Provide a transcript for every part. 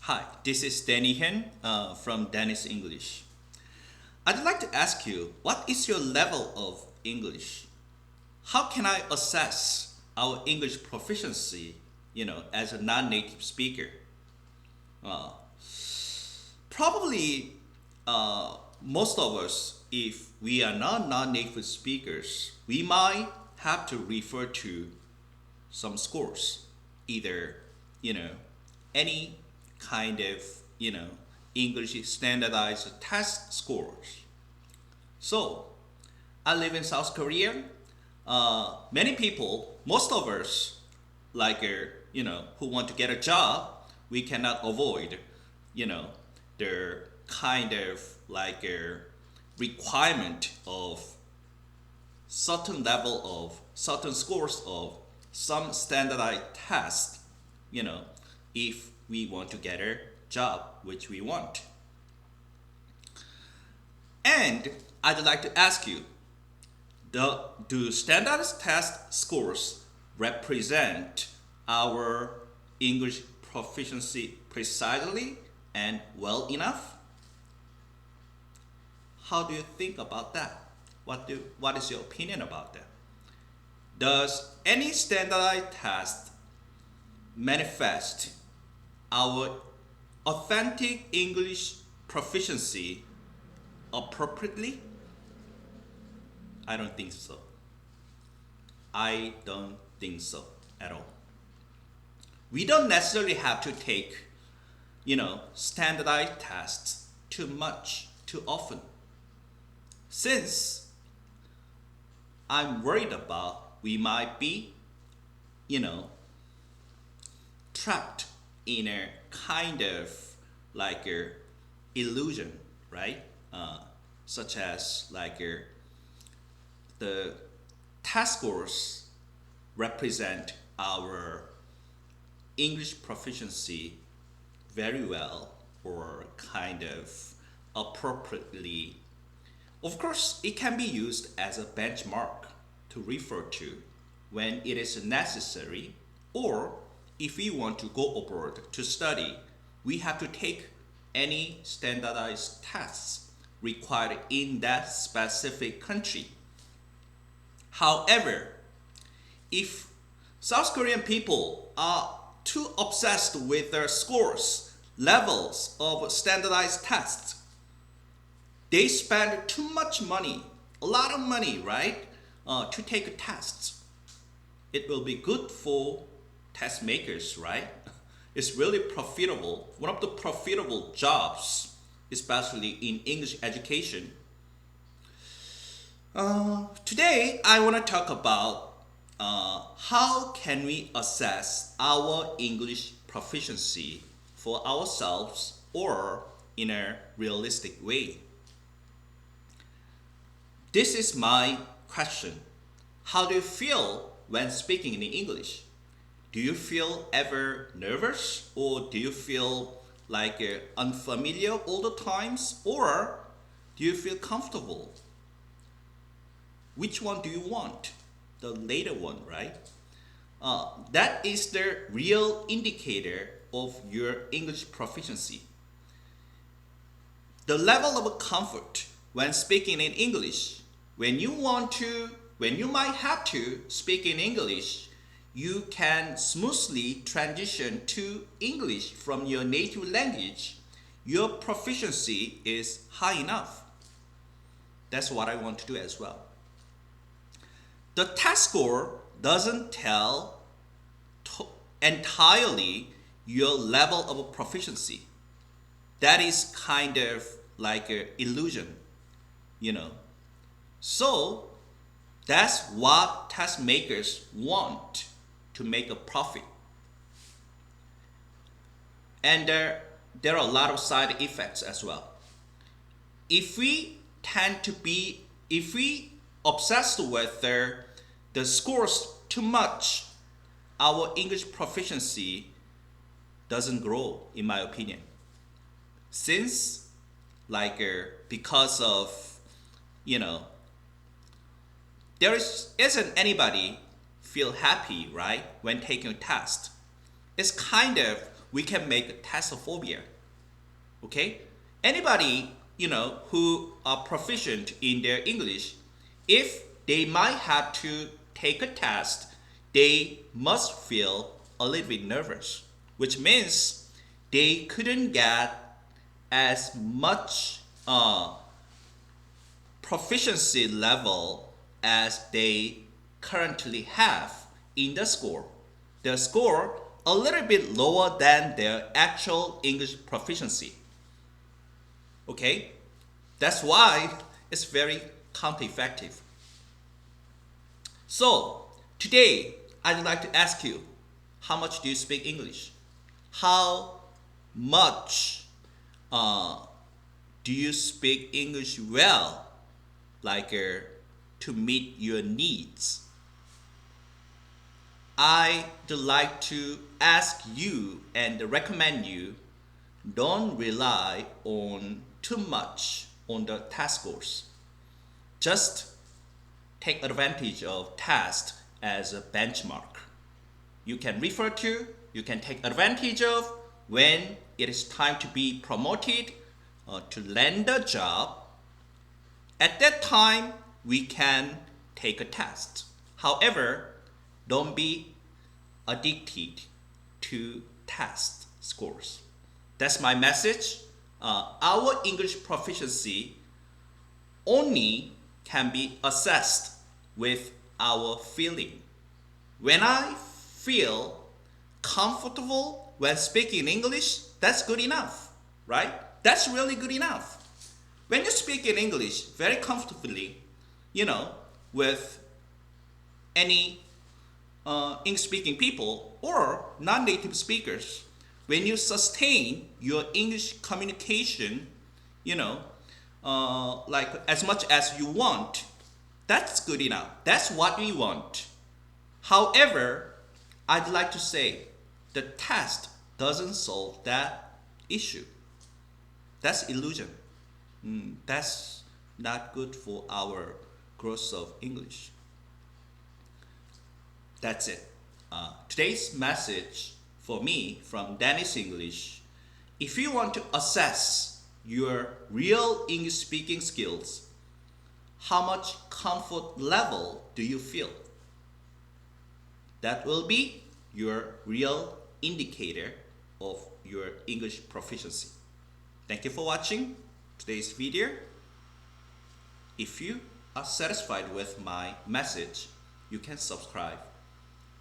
Hi, this is Danny Hyun from Danny's English. I'd like to ask you, what is your level of English? How can I assess our English proficiency, as a non-native speaker? Uh, Probably most of us, if we are not non-native speakers, we might have to refer to some scores, either you know any kind of you know English standardized test scores. So I live in South Korea. Many people, most of us, who want to get a job, we cannot avoid, you know, the kind of requirement of certain scores of some standardized test, if we want to get a job which we want. And I'd like to ask you, do standardized test scores represent our English proficiency precisely and well enough? How do you think about that? What is your opinion about that? Does any standardized test manifest our authentic English proficiency appropriately? I don't think so. I don't think so at all. We don't necessarily have to take, standardized tests too much, too often. Since I'm worried about we might be, you know, trapped in a kind of a illusion, right? Such as the test scores represent our English proficiency very well or kind of appropriately. Of course, it can be used as a benchmark to refer to when it is necessary, or if we want to go abroad to study, we have to take any standardized tests required in that specific country. However, if South Korean people are too obsessed with their scores, levels of standardized tests, they spend too much money, a lot of money, right, to take tests. It will be good for test makers, right? It's really profitable, one of the profitable jobs, especially in English education. Today, I want to talk about how can we assess our English proficiency for ourselves or in a realistic way. This is my question. How do you feel when speaking in English? Do you feel ever nervous, or do you feel unfamiliar all the times, or do you feel comfortable? Which one do you want? The later one, right? That is the real indicator of your English proficiency. The level of comfort when speaking in English, when you might have to speak in English, you can smoothly transition to English from your native language. Your proficiency is high enough. That's what I want to do as well. The test score doesn't tell entirely your level of proficiency. That is kind of like an illusion, you know. So that's what test makers want, to make a profit. And there are a lot of side effects as well. If we if we obsessed with the scores too much, our English proficiency doesn't grow, in my opinion. Since, because of, you know, isn't anybody feel happy, right, when taking a test. It's kind of we can make tassophobia. Okay? Anybody, who are proficient in their English, if they might have to take a test, they must feel a little bit nervous, which means they couldn't get as much proficiency level as they currently have in the score. The score a little bit lower than their actual English proficiency. Okay? That's why it's very counter-effective. So, today, I'd like to ask you, how much do you speak English? How much do you speak English well, to meet your needs? I'd like to ask you and recommend you, don't rely on too much on the test scores. Just take advantage of test as a benchmark. You can refer to, you can take advantage of when it is time to be promoted or to land a job. At that time, we can take a test. However, don't be addicted to test scores. That's my message. Our English proficiency only can be assessed with our feeling. When I feel comfortable when speaking English, that's good enough, right? That's really good enough. When you speak in English very comfortably, with any English-speaking people or non-native speakers, when you sustain your English communication, as much as you want, that's good enough. That's what we want. However, I'd like to say the test doesn't solve that issue. That's illusion. That's not good for our growth of English. That's it. Today's message for me from Danish English: if you want to assess your real English speaking skills, how much comfort level do you feel? That will be your real indicator of your English proficiency. Thank you for watching today's video. If you are satisfied with my message, you can subscribe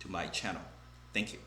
to my channel. Thank you.